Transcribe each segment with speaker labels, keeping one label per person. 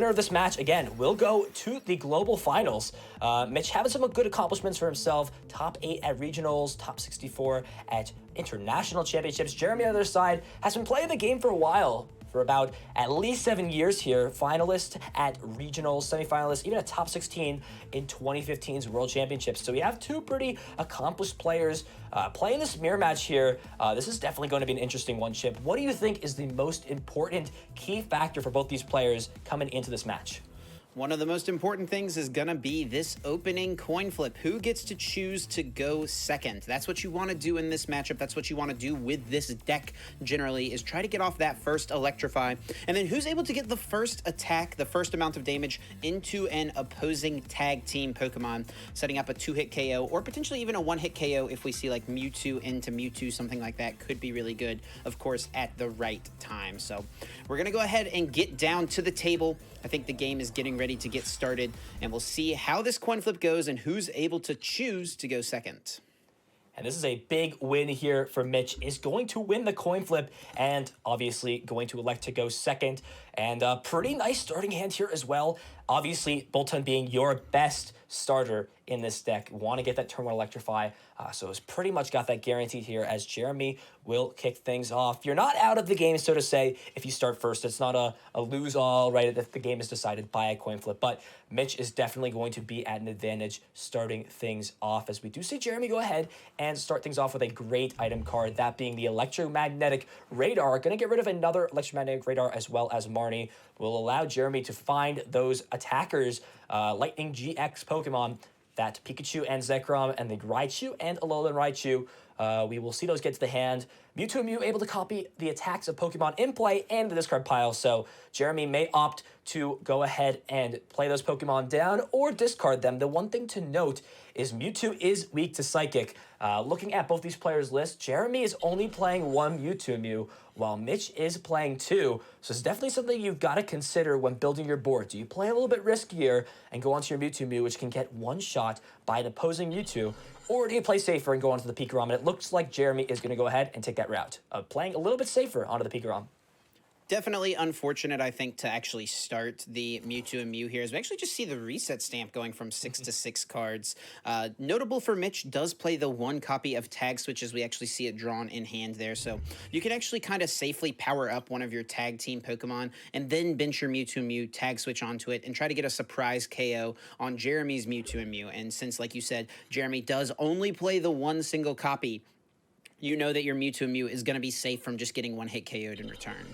Speaker 1: Winner of this match, again, will go to the global finals. Mitch having some good accomplishments for himself. Top 8 at regionals, top 64 at international championships. Jeremy, on the other side, has been playing the game for a while. For about at least 7 years here. Finalist at regionals, semifinalist, even a top 16 in 2015's World Championships. So we have two pretty accomplished players playing this mirror match here. This is definitely going to be an interesting one, Chip. What do you think is the most important key factor for both these players coming into this match?
Speaker 2: One of the most important things is going to be this opening coin flip. Who gets to choose to go second? That's what you want to do in this matchup. That's what you want to do with this deck generally, is try to get off that first electrify. And then who's able to get the first attack, the first amount of damage into an opposing tag team Pokemon, setting up a 2-hit KO or potentially even a 1-hit KO if we see like Mewtwo into Mewtwo, something like that could be really good, of course, at the right time. So we're going to go ahead and get down to the table. I think the game is getting ready to get started, and we'll see how this coin flip goes and who's able to choose to go second.
Speaker 1: And this is a big win here for Mitch. Is going to win the coin flip and obviously going to elect to go second. And a pretty nice starting hand here as well. Obviously, Bolton being your best starter in this deck. Want to get that turn 1 electrify. So it's pretty much got that guaranteed here as Jeremy will kick things off. You're not out of the game, so to say, if you start first. It's not a lose-all, right, if the game is decided by a coin flip. But Mitch is definitely going to be at an advantage starting things off, as we do see Jeremy go ahead and start things off with a great item card, that being the Electromagnetic Radar. Going to get rid of another Electromagnetic Radar as well as Marnie. Will allow Jeremy to find those attackers, Lightning GX Pokemon, that Pikachu and Zekrom, and the Raichu and Alolan Raichu. We will see those get to the hand. Mewtwo and Mew able to copy the attacks of Pokemon in play and the discard pile, so Jeremy may opt to go ahead and play those Pokemon down or discard them. The one thing to note is Mewtwo is weak to Psychic. Looking at both these players' lists, Jeremy is only playing one Mewtwo Mew, while Mitch is playing two. So it's definitely something you've got to consider when building your board. Do you play a little bit riskier and go onto your Mewtwo Mew, which can get one shot by an opposing Mewtwo, or do you play safer and go onto the Pikarom? And it looks like Jeremy is going to go ahead and take that route of playing a little bit safer onto the Pikarom.
Speaker 2: Definitely unfortunate, I think, to actually start the Mewtwo and Mew here, as we actually just see the reset stamp going from 6 to 6 cards. Notable for Mitch, does play the one copy of Tag Switch, as we actually see it drawn in hand there. So you can actually kind of safely power up one of your tag team Pokemon and then bench your Mewtwo and Mew, Tag Switch onto it, and try to get a surprise KO on Jeremy's Mewtwo and Mew. And since, like you said, Jeremy does only play the one single copy, you know that your Mewtwo and Mew is going to be safe from just getting one-hit KO'd in return.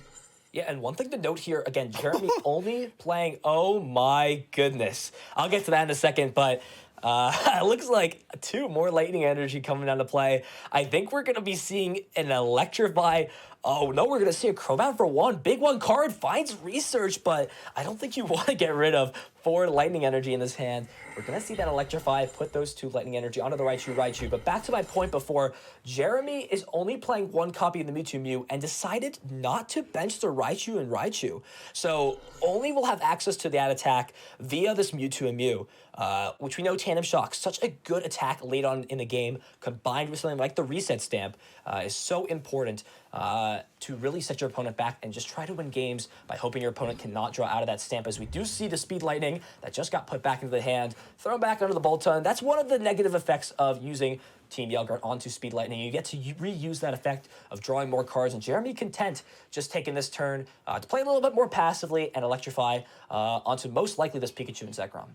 Speaker 1: Yeah, and one thing to note here, again, Jeremy only playing, oh my goodness. I'll get to that in a second, but it looks like 2 more Lightning Energy coming down to play. I think we're going to be seeing an Electrify. Oh, no, we're going to see a Crobat for 1. Big 1 card, finds Research, but I don't think you want to get rid of 4 Lightning Energy in this hand. We're going to see that Electrify, put those 2 Lightning Energy onto the Raichu. But back to my point before, Jeremy is only playing 1 copy of the Mewtwo Mew and decided not to bench the Raichu. So only will have access to that attack via this Mewtwo and Mew, which we know Tandem Shock, such a good attack late on in the game, combined with something like the Reset Stamp, is so important to really set your opponent back and just try to win games by hoping your opponent cannot draw out of that stamp, as we do see the Speed Lightning that just got put back into the hand, thrown back under the Bolton. That's one of the negative effects of using Team Yellguard onto Speed Lightning. You get to reuse that effect of drawing more cards, and Jeremy content just taking this turn to play a little bit more passively and Electrify onto most likely this Pikachu and Zekrom.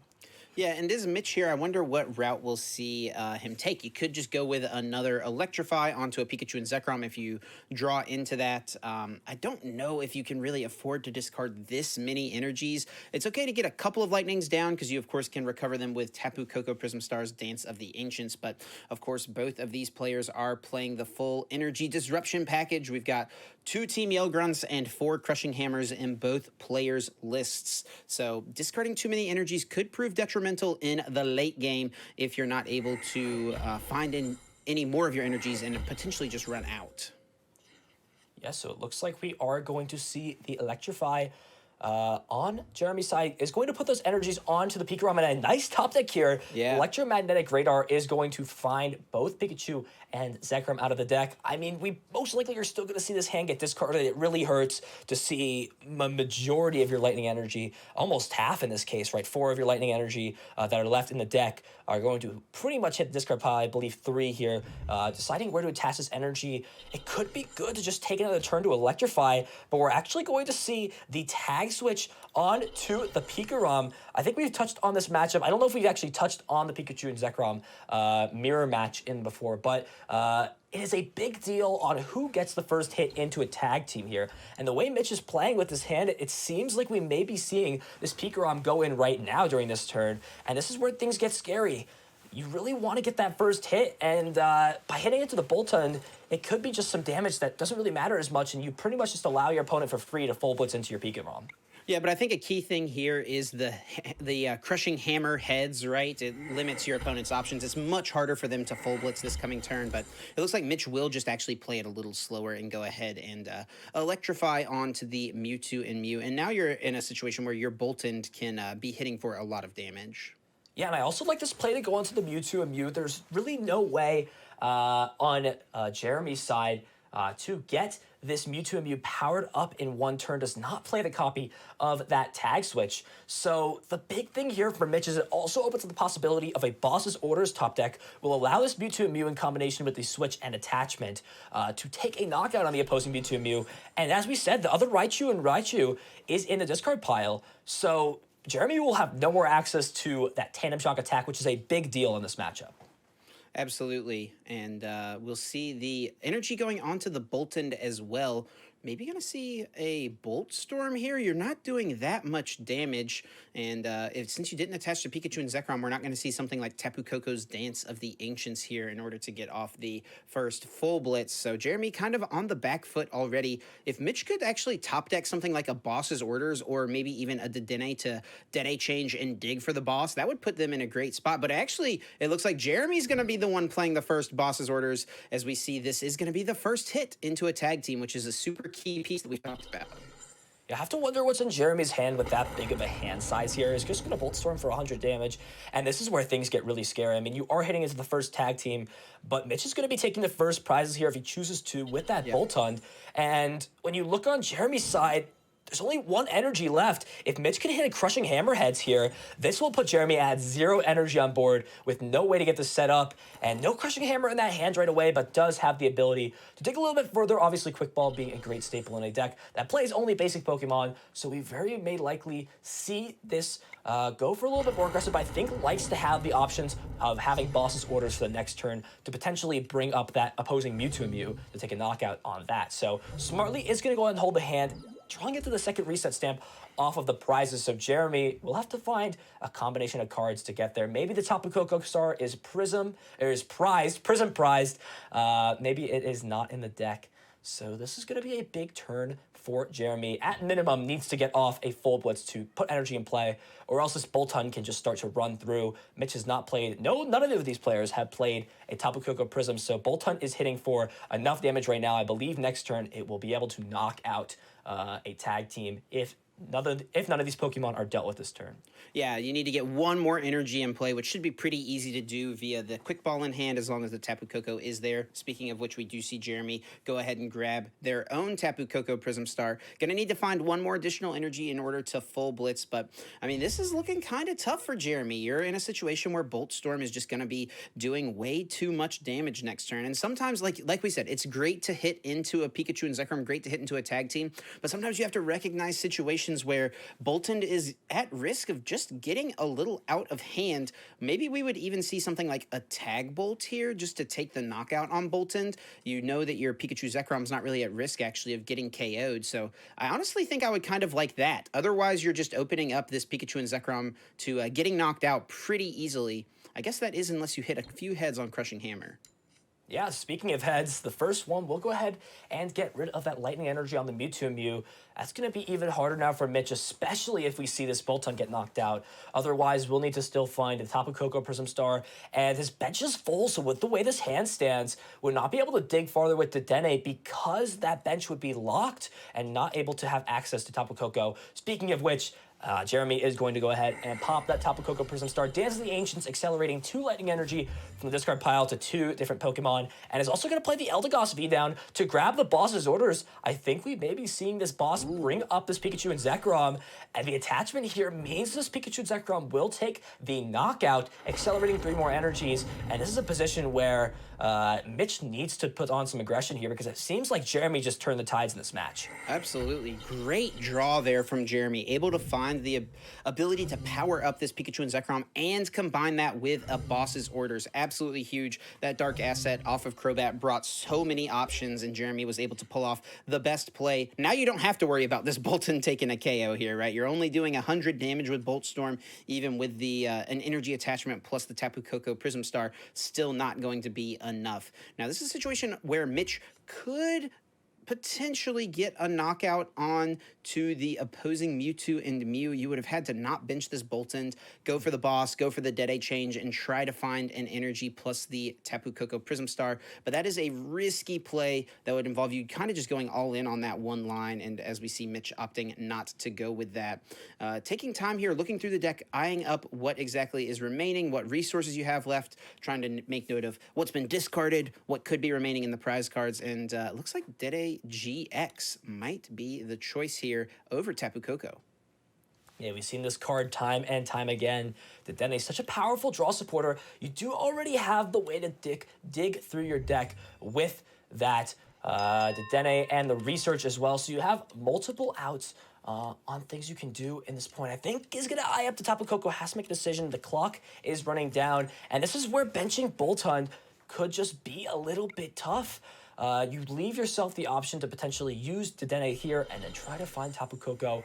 Speaker 2: Yeah, and this Mitch here, I wonder what route we'll see him take. You could just go with another Electrify onto a Pikachu and Zekrom if you draw into that. I don't know if you can really afford to discard this many energies. It's okay to get a couple of Lightnings down, because you, of course, can recover them with Tapu Koko Prism Stars, Dance of the Ancients. But, of course, both of these players are playing the full Energy Disruption package. We've got 2 Team Yellgrunts and 4 Crushing Hammers in both players' lists. So discarding too many energies could prove detrimental in the late game if you're not able to find any more of your energies and potentially just run out.
Speaker 1: Yeah, so it looks like we are going to see the Electrify on Jeremy's side is going to put those energies onto the Pikarom, and a nice top deck here.
Speaker 2: Yeah.
Speaker 1: Electromagnetic Radar is going to find both Pikachu and Zekrom out of the deck. I mean, we most likely are still going to see this hand get discarded. It really hurts to see a majority of your Lightning Energy, almost half in this case, right? 4 of your Lightning Energy that are left in the deck are going to pretty much hit the discard pile. I believe 3 here. Deciding where to attach this energy, it could be good to just take another turn to Electrify, but we're actually going to see the tag switch onto the Pikarom. I think we've touched on this matchup. I don't know if we've actually touched on the Pikachu and Zekrom mirror match in before, but it is a big deal on who gets the first hit into a tag team here. And the way Mitch is playing with this hand, it seems like we may be seeing this Pikarom go in right now during this turn. And this is where things get scary. You really want to get that first hit, and by hitting into the Boltund, it could be just some damage that doesn't really matter as much, and you pretty much just allow your opponent for free to full blitz into your Pikarom.
Speaker 2: Yeah, but I think a key thing here is the crushing hammer heads, right? It limits your opponent's options. It's much harder for them to full blitz this coming turn, but it looks like Mitch will just actually play it a little slower and go ahead and electrify onto the Mewtwo and Mew. And now you're in a situation where your Boltund can be hitting for a lot of damage.
Speaker 1: Yeah, and I also like this play to go onto the Mewtwo and Mew. There's really no way on Jeremy's side to get this Mewtwo and Mew powered up in one turn. Does not play the copy of that tag switch. So the big thing here for Mitch is it also opens up the possibility of a Boss's Orders top deck will allow this Mewtwo and Mew in combination with the switch and attachment to take a knockout on the opposing Mewtwo and Mew. And as we said, the other Raichu is in the discard pile. So Jeremy will have no more access to that Tandem Shock attack, which is a big deal in this matchup.
Speaker 2: Absolutely, and we'll see the energy going onto the Boltund as well. Maybe going to see a Bolt Storm here. You're not doing that much damage, and since you didn't attach to Pikachu and Zekrom, we're not going to see something like Tapu Koko's Dance of the Ancients here in order to get off the first full blitz. So Jeremy kind of on the back foot already. If Mitch could actually top deck something like a Boss's Orders or maybe even a Dedenne to Dede change and dig for the boss, that would put them in a great spot. But actually, it looks like Jeremy's going to be the one playing the first Boss's Orders. As we see, this is going to be the first hit into a tag team, which is a super key piece that we talked about.
Speaker 1: You have to wonder what's in Jeremy's hand with that big of a hand size here. He's just going to Bolt Storm for 100 damage, and this is where things get really scary. I mean, you are hitting into the first tag team, but Mitch is going to be taking the first prizes here if he chooses to with that Boltund. And when you look on Jeremy's side, there's only 1 energy left. If Mitch can hit a Crushing Hammerheads here, this will put Jeremy at 0 energy on board with no way to get this set up, and no Crushing Hammer in that hand right away, but does have the ability to dig a little bit further. Obviously, Quick Ball being a great staple in a deck that plays only basic Pokemon, so we very may likely see this go for a little bit more aggressive, but I think likes to have the options of having Boss's Orders for the next turn to potentially bring up that opposing Mewtwo and Mew to take a knockout on that. So smartly is going to go ahead and hold the hand, trying to get to the second reset stamp off of the prizes. So Jeremy will have to find a combination of cards to get there. Maybe the Tapu Koko Star is Prism prized. Maybe it is not in the deck. So this is going to be a big turn for Jeremy. At minimum, needs to get off a full blitz to put energy in play, or else this Boltund can just start to run through. Mitch has not played, none of these players have played a Tapu Koko Prism, so Boltund is hitting for enough damage right now. I believe next turn it will be able to knock out a tag team if none of these Pokemon are dealt with this turn.
Speaker 2: Yeah, you need to get 1 more energy in play, which should be pretty easy to do via the Quick Ball in hand as long as the Tapu Koko is there. Speaking of which, we do see Jeremy go ahead and grab their own Tapu Koko Prism Star. Gonna need to find 1 more additional energy in order to full blitz, but I mean, this is looking kind of tough for Jeremy. You're in a situation where Bolt Storm is just gonna be doing way too much damage next turn, and sometimes, like we said, it's great to hit into a Pikachu and Zekrom, great to hit into a tag team, but sometimes you have to recognize situations where Boltund is at risk of just getting a little out of hand. Maybe we would even see something like a Tag Bolt here just to take the knockout on Boltund. You know that your Pikachu Zekrom's not really at risk, actually, of getting KO'd, so I honestly think I would kind of like that. Otherwise, you're just opening up this Pikachu and Zekrom to getting knocked out pretty easily. I guess that is unless you hit a few heads on Crushing Hammer.
Speaker 1: Yeah, speaking of heads, the first one, we'll go ahead and get rid of that lightning energy on the Mewtwo Mew. That's going to be even harder now for Mitch, especially if we see this Bolton get knocked out. Otherwise, we'll need to still find the Tapu Koko Prism Star, and his bench is full, so with the way this hand stands, we'll not be able to dig farther with Dedenne because that bench would be locked and not able to have access to Tapu Koko. Speaking of which, Jeremy is going to go ahead and pop that Tapu Koko Prism Star, Dance of the Ancients, accelerating 2 lightning energy from the discard pile to 2 different Pokemon, and is also going to play the Eldegoss V down to grab the boss's orders. I think we may be seeing this boss bring up this Pikachu and Zekrom, and the attachment here means this Pikachu and Zekrom will take the knockout, accelerating 3 more energies, and this is a position where Mitch needs to put on some aggression here because it seems like Jeremy just turned the tides in this match.
Speaker 2: Absolutely. Great draw there from Jeremy. Able to find the ability to power up this Pikachu and Zekrom and combine that with a boss's orders. Absolutely huge. That Dark Asset off of Crobat brought so many options, and Jeremy was able to pull off the best play. Now you don't have to worry about this Bolton taking a KO here, right? You're only doing 100 damage with Bolt Storm, even with the an energy attachment plus the Tapu Koko Prism Star, still not going to be enough. Now, this is a situation where Mitch could potentially get a knockout on to the opposing Mewtwo and Mew. You would have had to not bench this Boltund, go for the boss, go for the Dead-Eye change, and try to find an energy plus the Tapu Koko Prism Star. But that is a risky play that would involve you kind of just going all in on that one line, and as we see Mitch opting not to go with that. Taking time here, looking through the deck, eyeing up what exactly is remaining, what resources you have left, trying to make note of what's been discarded, what could be remaining in the prize cards, and looks like Dead-Eye GX might be the choice here over Tapu Koko.
Speaker 1: Yeah, we've seen this card time and time again. Dedenne is such a powerful draw supporter. You do already have the way to dig through your deck with that Dedenne and the research as well. So you have multiple outs on things you can do in this point. I think is going to eye up to Tapu Koko, has to make a decision. The clock is running down, and this is where benching Boltund could just be a little bit tough. You leave yourself the option to potentially use Dedenne here and then try to find Tapu Koko.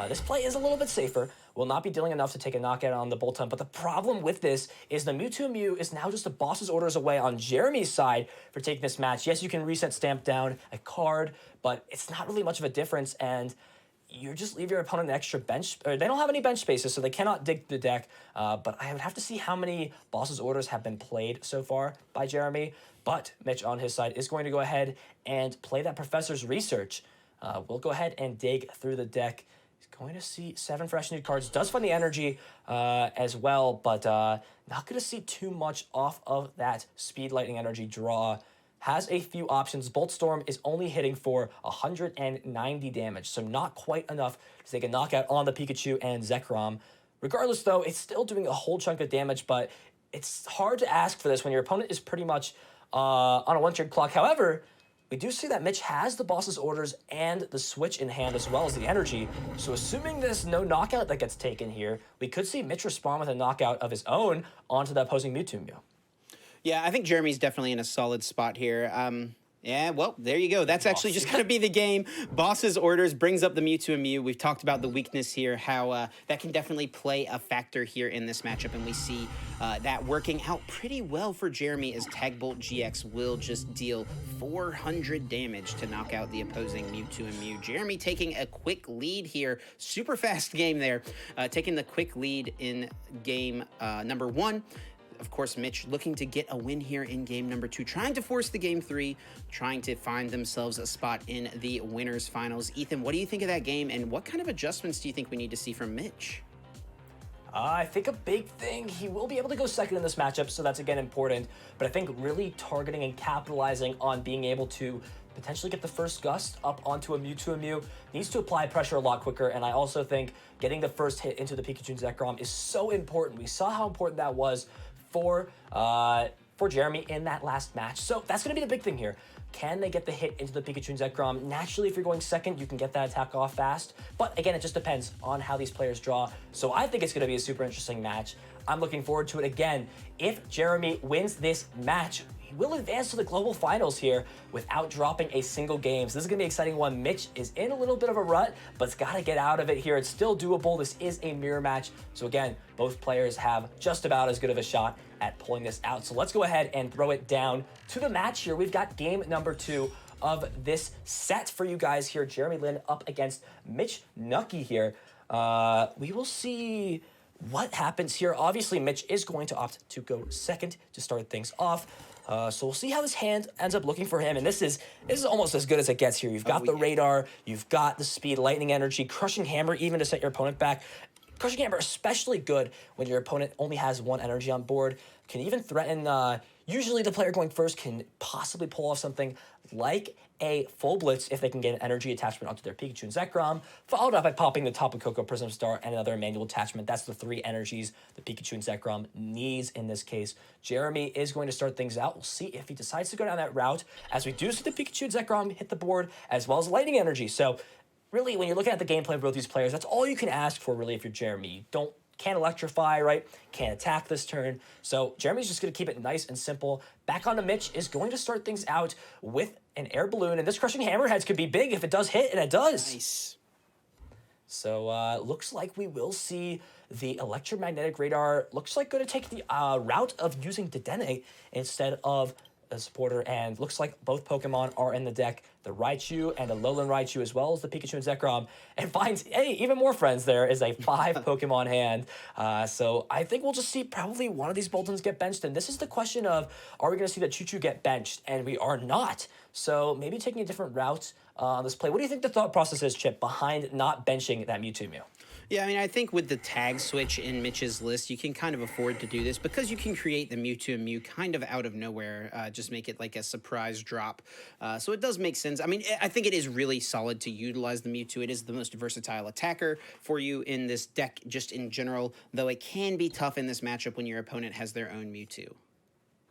Speaker 1: This play is a little bit safer. Will not be dealing enough to take a knockout on the Boltund, but the problem with this is the Mewtwo Mew is now just a boss's orders away on Jeremy's side for taking this match. Yes, you can reset stamp down a card, but it's not really much of a difference, and you just leave your opponent an extra bench, or they don't have any bench spaces, so they cannot dig the deck, but I would have to see how many boss's orders have been played so far by Jeremy. But Mitch on his side is going to go ahead and play that Professor's Research. We'll go ahead and dig through the deck. He's going to see 7 fresh new cards. Does find the energy as well, but not going to see too much off of that Speed Lightning Energy draw. Has a few options. Bolt Storm is only hitting for 190 damage, so not quite enough to take a knockout on the Pikachu and Zekrom. Regardless, though, it's still doing a whole chunk of damage, but it's hard to ask for this when your opponent is pretty much on a one-turn clock. However, we do see that Mitch has the boss's orders and the switch in hand as well as the energy. So assuming there's no knockout that gets taken here, we could see Mitch respond with a knockout of his own onto the opposing Mewtwo Mew.
Speaker 2: Yeah, I think Jeremy's definitely in a solid spot here. Yeah, well, there you go. That's actually just going to be the game. Boss's orders brings up the Mewtwo and Mew. We've talked about the weakness here, how that can definitely play a factor here in this matchup, and we see that working out pretty well for Jeremy as Tag Bolt GX will just deal 400 damage to knock out the opposing Mewtwo and Mew. Jeremy taking a quick lead here. Super fast game there. Taking the quick lead in game number 1. Of course, Mitch looking to get a win here in game number 2, trying to force the game 3, trying to find themselves a spot in the winners finals. Ethan, what do you think of that game, and what kind of adjustments do you think we need to see from Mitch?
Speaker 1: I think a big thing, he will be able to go second in this matchup, so that's again important, but I think really targeting and capitalizing on being able to potentially get the first gust up onto a Mewtwo and Mew needs to apply pressure a lot quicker, and I also think getting the first hit into the Pikachu and Zekrom is so important. We saw how important that was for Jeremy in that last match. So that's going to be the big thing here. Can they get the hit into the Pikachu and Zekrom? Naturally, if you're going second, you can get that attack off fast. But again, it just depends on how these players draw. So I think it's going to be a super interesting match. I'm looking forward to it again. If Jeremy wins this match, he will advance to the global finals here without dropping a single game. So this is going to be an exciting one. Mitch is in a little bit of a rut, but it's got to get out of it here. It's still doable. This is a mirror match. So again, both players have just about as good of a shot at pulling this out. So let's go ahead and throw it down to the match here. We've got game number 2 of this set for you guys here. Jeremy Lin up against Mitch Knuckey here. We will see what happens here. Obviously, Mitch is going to opt to go second to start things off. So we'll see how this hand ends up looking for him. And this is almost as good as it gets here. You've got the radar, you've got the speed, lightning energy, crushing hammer even to set your opponent back. Crushing hammer especially good when your opponent only has 1 energy on board. Can even threaten, usually the player going first can possibly pull off something like a full blitz if they can get an energy attachment onto their Pikachu and Zekrom, followed up by popping the Tapu Koko Prism Star and another manual attachment. That's the 3 energies the Pikachu and Zekrom needs in this case. Jeremy is going to start things out. We'll see if he decides to go down that route, as we do see the Pikachu and Zekrom hit the board, as well as lightning energy. So really, when you're looking at the gameplay of both these players, that's all you can ask for, really, if you're Jeremy. You can't electrify, right? Can't attack this turn. So Jeremy's just going to keep it nice and simple. Back on to Mitch is going to start things out with an air balloon. And this crushing hammerheads could be big if it does hit, and it does.
Speaker 2: Nice.
Speaker 1: So looks like we will see the electromagnetic radar. Looks like going to take the route of using Dedenne instead of a supporter, and looks like both Pokemon are in the deck, the Raichu and the Alolan Raichu, as well as the Pikachu and Zekrom, and finds, hey, even more friends. There is a 5 Pokemon hand. So I think we'll just see probably one of these Boltons get benched, and this is the question of, are we going to see the Choo-Choo get benched? And we are not. So maybe taking a different route on this play. What do you think the thought process is, Chip, behind not benching that Mewtwo Mew?
Speaker 2: Yeah, I mean, I think with the tag switch in Mitch's list, you can kind of afford to do this because you can create the Mewtwo and Mew kind of out of nowhere, just make it like a surprise drop. So it does make sense. I mean, I think it is really solid to utilize the Mewtwo. It is the most versatile attacker for you in this deck, just in general, though it can be tough in this matchup when your opponent has their own Mewtwo.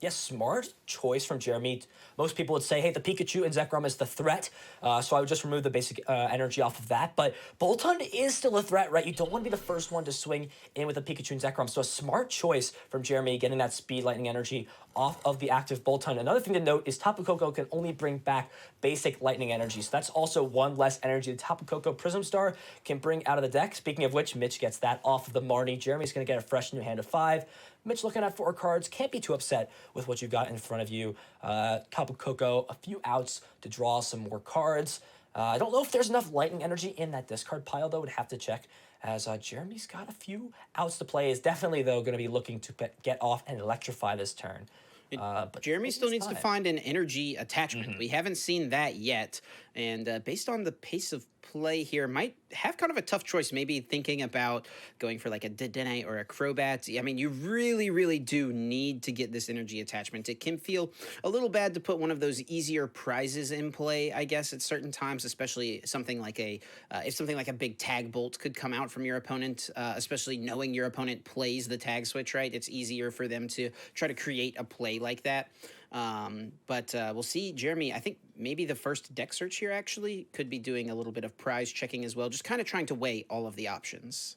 Speaker 1: Yes, smart choice from Jeremy. Most people would say, hey, the Pikachu and Zekrom is the threat, so I would just remove the basic energy off of that. But Boltund is still a threat, right? You don't want to be the first one to swing in with the Pikachu and Zekrom, so a smart choice from Jeremy, getting that speed, lightning energy off of the active Boltund. Another thing to note is Tapu Koko can only bring back basic lightning energy, so that's also 1 less energy the Tapu Koko Prism Star can bring out of the deck. Speaking of which, Mitch gets that off of the Marnie. Jeremy's going to get a fresh new hand of 5. Mitch looking at 4 cards, can't be too upset with what you've got in front of you. Tapu Koko, a few outs to draw some more cards. I don't know if there's enough lightning energy in that discard pile, though. Would have to check, as Jeremy's got a few outs to play. Is definitely, though, going to be looking to get off and electrify this turn. But
Speaker 2: Jeremy still needs to find an energy attachment. We haven't seen that yet. And based on the pace of play here, might have kind of a tough choice, maybe thinking about going for like a Dedenne or a Crobat. I mean, you really, really do need to get this energy attachment. It can feel a little bad to put one of those easier prizes in play, I guess, at certain times, especially something like if something like a big tag bolt could come out from your opponent, especially knowing your opponent plays the tag switch, right? It's easier for them to try to create a play like that. But we'll see. Jeremy, I think maybe the first deck search here actually could be doing a little bit of prize checking as well, just kind of trying to weigh all of the options.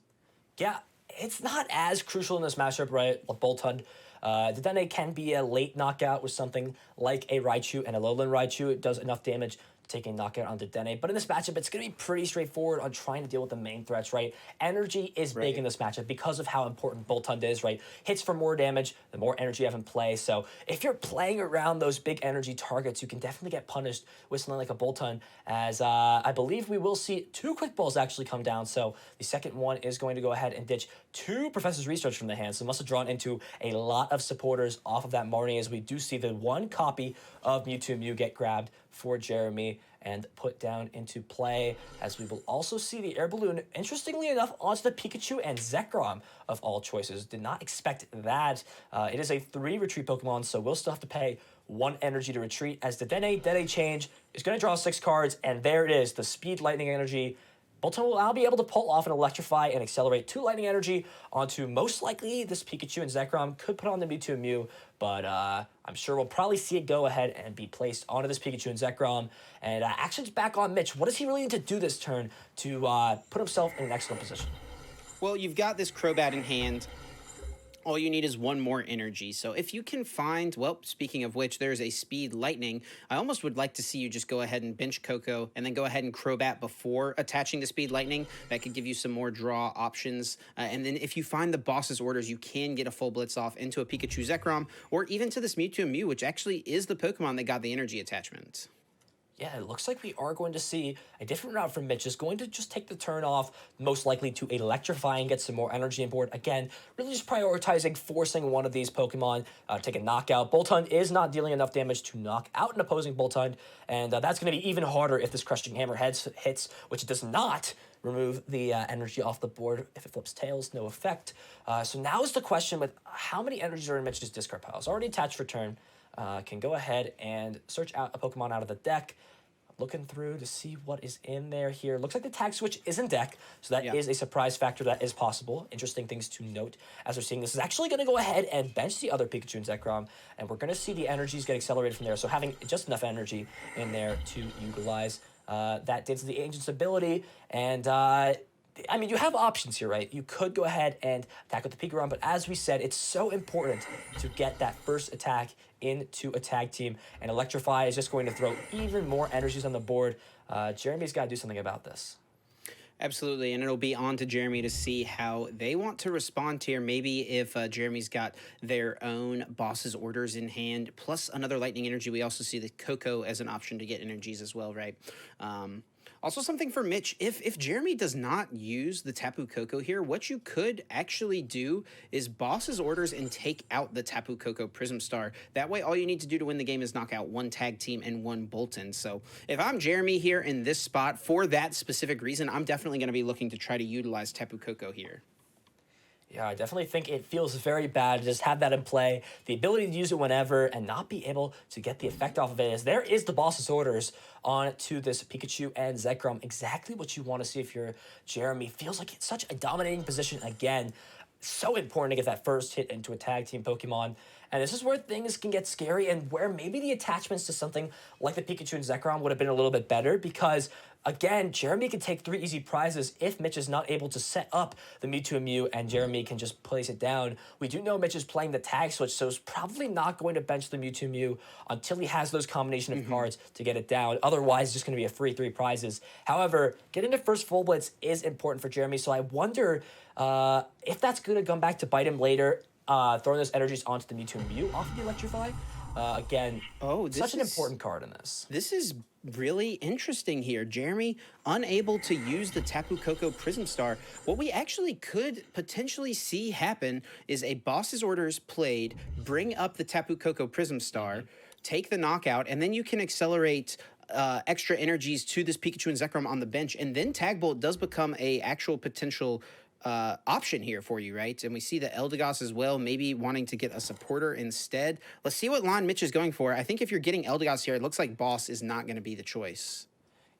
Speaker 1: Yeah, it's not as crucial in this matchup, right? Boltund. Dedenne can be a late knockout with something like a Raichu and a Alolan Raichu. It does enough damage taking knockout on Dedenne. But in this matchup, it's going to be pretty straightforward on trying to deal with the main threats, right? Energy is big in this matchup because of how important Boltund is, right? Hits for more damage, the more energy you have in play. So if you're playing around those big energy targets, you can definitely get punished with something like a Boltund, as I believe we will see 2 quick balls actually come down. So the second one is going to go ahead and ditch 2 Professor's Research from the hand. So must have drawn into a lot of supporters off of that Marnie, as we do see the 1 copy of Mewtwo Mew get grabbed for Jeremy and put down into play, as we will also see the air balloon, interestingly enough, onto the Pikachu and Zekrom of all choices. Did not expect that. It is a 3 retreat Pokemon, so we'll still have to pay 1 energy to retreat, as the Dedenne change is going to draw 6 cards, and there it is, the speed lightning energy. Boltund will now be able to pull off an Electrify and accelerate 2 lightning energy onto, most likely, this Pikachu and Zekrom. Could put on the Mewtwo and Mew, but I'm sure we'll probably see it go ahead and be placed onto this Pikachu and Zekrom. And action's back on Mitch. What does he really need to do this turn to put himself in an excellent position?
Speaker 2: Well, you've got this Crobat in hand. All you need is one more energy. So if you can find, well, speaking of which, there's a speed lightning. I almost would like to see you just go ahead and bench Coco and then go ahead and Crobat before attaching the speed lightning. That could give you some more draw options. And then if you find the boss's orders, you can get a full blitz off into a Pikachu Zekrom or even to this Mewtwo and Mew, which actually is the Pokemon that got the energy attachment.
Speaker 1: Yeah, it looks like we are going to see a different route from Mitch. Is going to just take the turn off, most likely to electrify and get some more energy on board. Again, really just prioritizing forcing one of these Pokemon, take a knockout. Boltund is not dealing enough damage to knock out an opposing Boltund, and that's going to be even harder if this Crushing Hammer hits, which it does not remove the energy off the board. If it flips tails, no effect. So now is the question with how many energies are in Mitch's discard pile. It's already attached for turn. Can go ahead and search out a Pokemon out of the deck. Looking through to see what is in there here. Looks like the tag switch is in deck, so that is a surprise factor that is possible. Interesting things to note as we're seeing this is actually going to go ahead and bench the other Pikachu and Zekrom, and we're going to see the energies get accelerated from there. So having just enough energy in there to utilize that did the Ancient's ability, and I mean, you have options here, right? You could go ahead and attack with the Pikarom, but as we said, it's so important to get that first attack into a tag team, and Electrify is just going to throw even more energies on the board. Jeremy's got to do something about this.
Speaker 2: Absolutely, and it'll be on to Jeremy to see how they want to respond here. Maybe if Jeremy's got their own boss's orders in hand, plus another lightning energy. We also see the Coco as an option to get energies as well, right? Also something for Mitch, if Jeremy does not use the Tapu Koko here, what you could actually do is boss's orders and take out the Tapu Koko Prism Star. That way, all you need to do to win the game is knock out one tag team and one Boltund. So if I'm Jeremy here in this spot, for that specific reason, I'm definitely going to be looking to try to utilize Tapu Koko here.
Speaker 1: Yeah, I definitely think it feels very bad to just have that in play. The ability to use it whenever and not be able to get the effect off of it. As there is the boss's orders on to this Pikachu and Zekrom. Exactly what you want to see if you're Jeremy. Feels like it's such a dominating position again. So important to get that first hit into a tag team Pokemon. And this is where things can get scary and where maybe the attachments to something like the Pikachu and Zekrom would have been a little bit better because, again, Jeremy can take 3 easy prizes if Mitch is not able to set up the Mewtwo and Mew and Jeremy can just place it down. We do know Mitch is playing the tag switch, so he's probably not going to bench the Mewtwo and Mew until he has those combination of cards to get it down. Otherwise, it's just going to be a free 3 prizes. However, getting the first full blitz is important for Jeremy, so I wonder if that's going to come back to bite him later. Throwing those energies onto the Mewtwo and Mew off of the Electrify. Again, such an important card in this.
Speaker 2: This is really interesting here. Jeremy unable to use the Tapu Koko Prism Star. What we actually could potentially see happen is a boss's orders played, bring up the Tapu Koko Prism Star, take the knockout, and then you can accelerate extra energies to this Pikachu and Zekrom on the bench, and then Tag Bolt does become a actual potential option here for you, right? And we see the Eldegoss as well, maybe wanting to get a supporter instead. Let's see what line Mitch is going for. I think if you're getting Eldegoss here, it looks like Boss is not going to be the choice.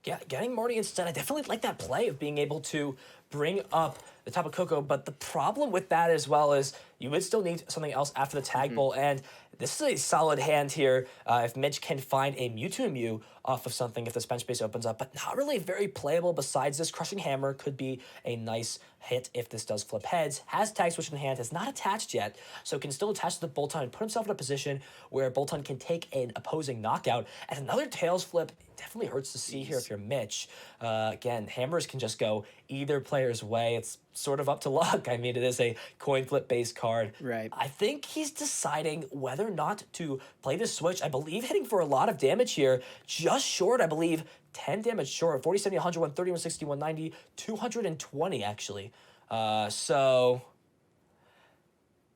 Speaker 1: Yeah, getting Marty instead, I definitely like that play of being able to bring up the Tapu Koko, but the problem with that as well is you would still need something else after the Tag Bolt, and this is a solid hand here if Mitch can find a Mewtwo and Mew off of something if the bench space opens up, but not really very playable besides this Crushing Hammer could be a nice hit if this does flip heads. Has Tag Switch in hand, is not attached yet, so can still attach to the Boltund and put himself in a position where Boltund can take an opposing knockout. And another Tails flip definitely hurts to see here if you're Mitch. Again, hammers can just go either player's way. It's sort of up to luck. I mean, it is a coin flip based card.
Speaker 2: Right.
Speaker 1: I think he's deciding whether or not to play the switch. I believe hitting for a lot of damage here, just short, I believe, 10 damage short, 40, 70, 100, 130, 160, 190, 220 actually. So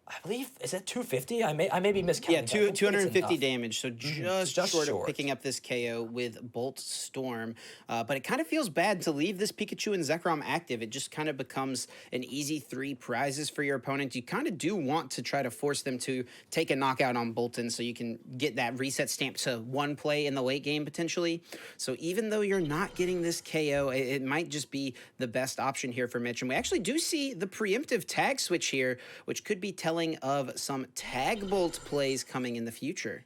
Speaker 1: I believe, is it 250? I may be miscounting.
Speaker 2: Yeah, 250 damage, so just short of picking up this KO with Bolt Storm. But it kind of feels bad to leave this Pikachu and Zekrom active. It just kind of becomes an easy 3 prizes for your opponent. You kind of do want to try to force them to take a knockout on Boltund so you can get that reset stamp to 1 play in the late game potentially. So even though you're not getting this KO, it might just be the best option here for Mitch. And we actually do see the preemptive tag switch here, which could be telling of some Tag Bolt plays coming in the future.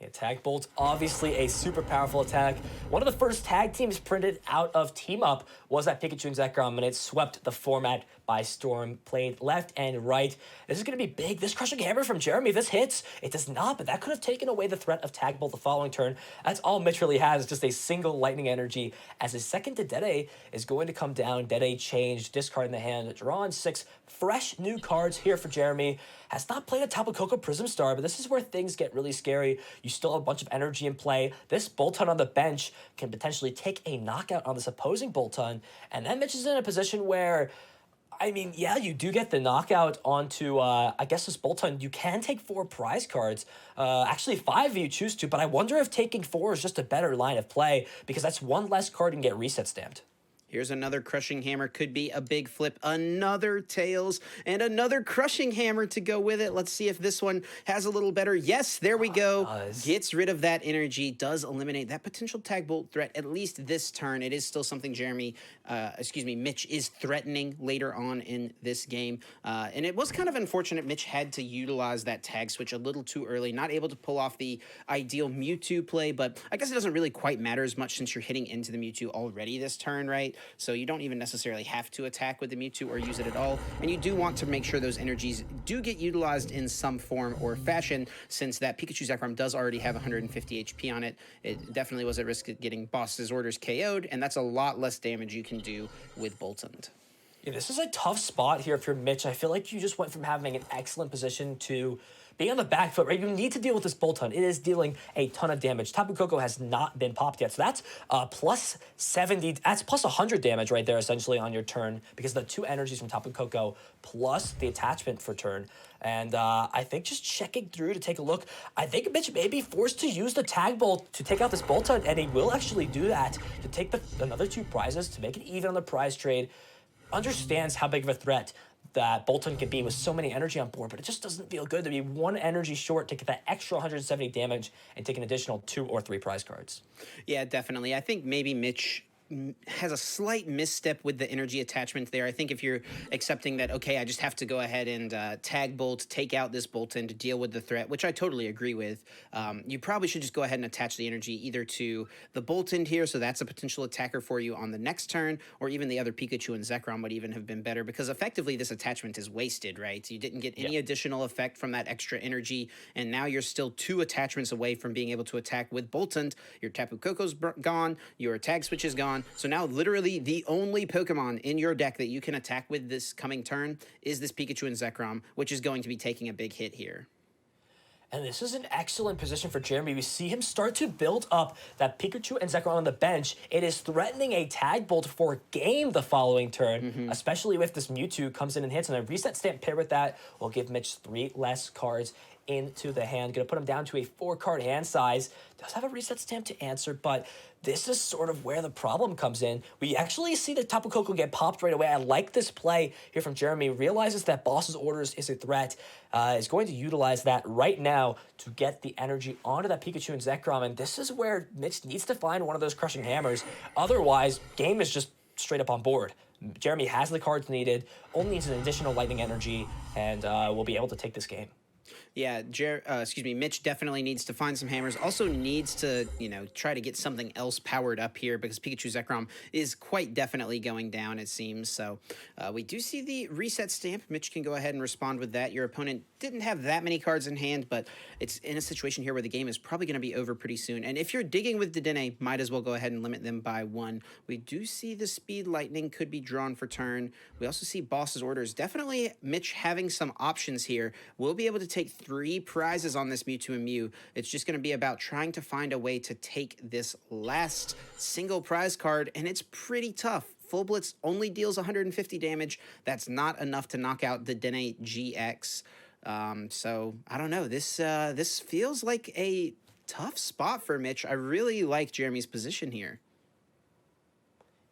Speaker 1: Yeah, Tag Bolt's obviously a super powerful attack. One of the first tag teams printed out of Team Up was that Pikachu and Zekrom, and it swept the format by storm, played left and right. This is going to be big. This crushing hammer from Jeremy, this hits. It does not, but that could have taken away the threat of Tag Bolt the following turn. That's all Mitch really has, just a single lightning energy, as his second to Dede is going to come down. Dede changed, discard in the hand, drawing 6 fresh new cards here for Jeremy. Has not played a Tapu Koko Prism Star, but this is where things get really scary. You still have a bunch of energy in play. This Boltund on the bench can potentially take a knockout on this opposing Boltund, and then Mitch is in a position where, I mean, yeah, you do get the knockout onto, I guess this Boltund. You can take 4 prize cards. Actually 5 if you choose to, but I wonder if taking 4 is just a better line of play, because that's 1 less card and get reset stamped.
Speaker 2: Here's another Crushing Hammer. Could be a big flip. Another Tails and another Crushing Hammer to go with it. Let's see if this one has a little better. Yes, there we go. Gets rid of that energy. Does eliminate that potential Tag Bolt threat, at least this turn. It is still something Mitch is threatening later on in this game. And it was kind of unfortunate Mitch had to utilize that tag switch a little too early. Not able to pull off the ideal Mewtwo play, but I guess it doesn't really quite matter as much since you're hitting into the Mewtwo already this turn, right? So you don't even necessarily have to attack with the Mewtwo or use it at all. And you do want to make sure those energies do get utilized in some form or fashion, since that Pikachu Zekrom does already have 150 HP on it. It definitely was at risk of getting Boss's Orders KO'd, and that's a lot less damage you can do with Boltund.
Speaker 1: Yeah, this is a tough spot here for Mitch. I feel like you just went from having an excellent position to being on the back foot, right? You need to deal with this Boltund. It is dealing a ton of damage. Tapu Koko has not been popped yet, so that's plus 70, that's plus 100 damage right there essentially on your turn, because the 2 energies from Tapu Koko plus the attachment for turn. And I think just checking through to take a look, I think Mitch may be forced to use the Tag Bolt to take out this Boltund, and he will actually do that to take another 2 prizes to make it even on the prize trade. Understands how big of a threat that Boltund can be with so many energy on board, but it just doesn't feel good to be 1 energy short to get that extra 170 damage and take an additional 2 or 3 prize cards.
Speaker 2: Yeah, definitely. I think maybe Mitch has a slight misstep with the energy attachment there. I think if you're accepting that, okay, I just have to go ahead and Tag Bolt, take out this Boltund to deal with the threat, which I totally agree with, you probably should just go ahead and attach the energy either to the Boltund here, so that's a potential attacker for you on the next turn, or even the other Pikachu and Zekrom would even have been better, because effectively this attachment is wasted, right? So you didn't get any additional effect from that extra energy, and now you're still 2 attachments away from being able to attack with Boltund. Your Tapu Koko's gone, your tag switch is gone, so now literally the only Pokemon in your deck that you can attack with this coming turn is this Pikachu and Zekrom, which is going to be taking a big hit here.
Speaker 1: And this is an excellent position for Jeremy. We see him start to build up that Pikachu and Zekrom on the bench. It is threatening a Tag Bolt for game the following turn, especially if this Mewtwo comes in and hits, and a reset stamp pair with that will give Mitch 3 less cards into the hand. Gonna put him down to a 4-card hand size. Does have a reset stamp to answer, but this is sort of where the problem comes in. We actually see the Tapu Koko get popped right away. I like this play here from Jeremy. Realizes that Boss's Orders is a threat. Is going to utilize that right now to get the energy onto that Pikachu and Zekrom. And this is where Mitch needs to find one of those Crushing Hammers. Otherwise, game is just straight up on board. Jeremy has the cards needed, only needs an additional lightning energy, and will be able to take this game.
Speaker 2: Yeah, Mitch definitely needs to find some hammers. Also needs to, try to get something else powered up here, because Pikachu Zekrom is quite definitely going down, it seems. So we do see the reset stamp. Mitch can go ahead and respond with that. Your opponent didn't have that many cards in hand, but it's in a situation here where the game is probably going to be over pretty soon. And if you're digging with Dedenne, might as well go ahead and limit them by 1. We do see the Speed Lightning could be drawn for turn. We also see Boss's Orders. Definitely Mitch having some options here. We'll be able to take 3 prizes on this Mewtwo and Mew. It's just going to be about trying to find a way to take this last single prize card, and it's pretty tough. Full Blitz only deals 150 damage. That's not enough to knock out the Dedenne GX. So I don't know. This feels like a tough spot for Mitch. I really like Jeremy's position here.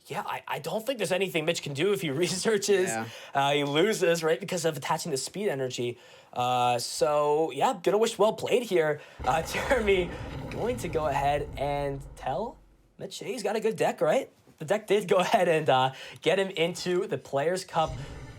Speaker 1: Yeah, I don't think there's anything Mitch can do if he researches. He loses, right, because of attaching the speed energy. So, yeah, gonna wish well played here. Jeremy going to go ahead and tell Mitch he's got a good deck, right? The deck did go ahead and get him into the Players' Cup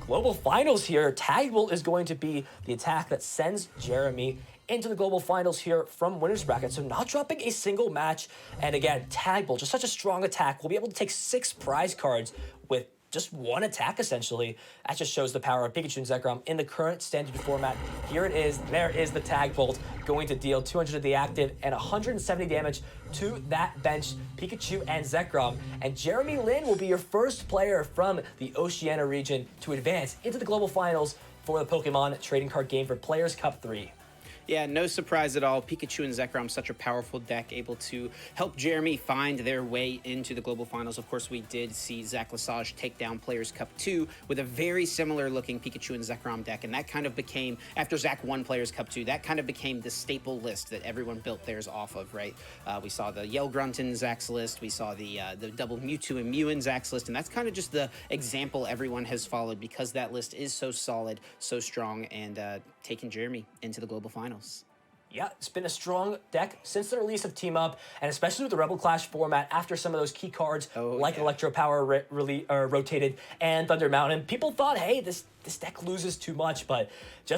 Speaker 1: Global Finals here. Tag Bolt is going to be the attack that sends Jeremy into the Global Finals here from Winner's Bracket. So not dropping a single match. And again, Tag Bolt, just such a strong attack. We'll be able to take 6 prize cards with just one attack, essentially. That just shows the power of Pikachu and Zekrom in the current standard format. Here it is. There is the Tag Bolt, going to deal 200 to the active and 170 damage to that bench Pikachu and Zekrom. And Jeremy Lin will be your first player from the Oceania region to advance into the global finals for the Pokemon trading card game for Players Cup 3.
Speaker 2: Yeah, no surprise at all. Pikachu and Zekrom, such a powerful deck, able to help Jeremy find their way into the global finals. Of course, we did see Zach Lesage take down Players Cup 2 with a very similar looking Pikachu and Zekrom deck, and that kind of became, after Zach won Players Cup 2, that kind of became the staple list that everyone built theirs off of, right? We saw the Yell Grunt in Zach's list, we saw the double Mewtwo and Mew in Zach's list, and that's kind of just the example everyone has followed because that list is so solid, so strong, and taking Jeremy into the global finals.
Speaker 1: Yeah, it's been a strong deck since the release of Team Up, and especially with the Rebel Clash format after some of those key cards Electro Power rotated and Thunder Mountain. People thought, hey, this deck loses too much, but just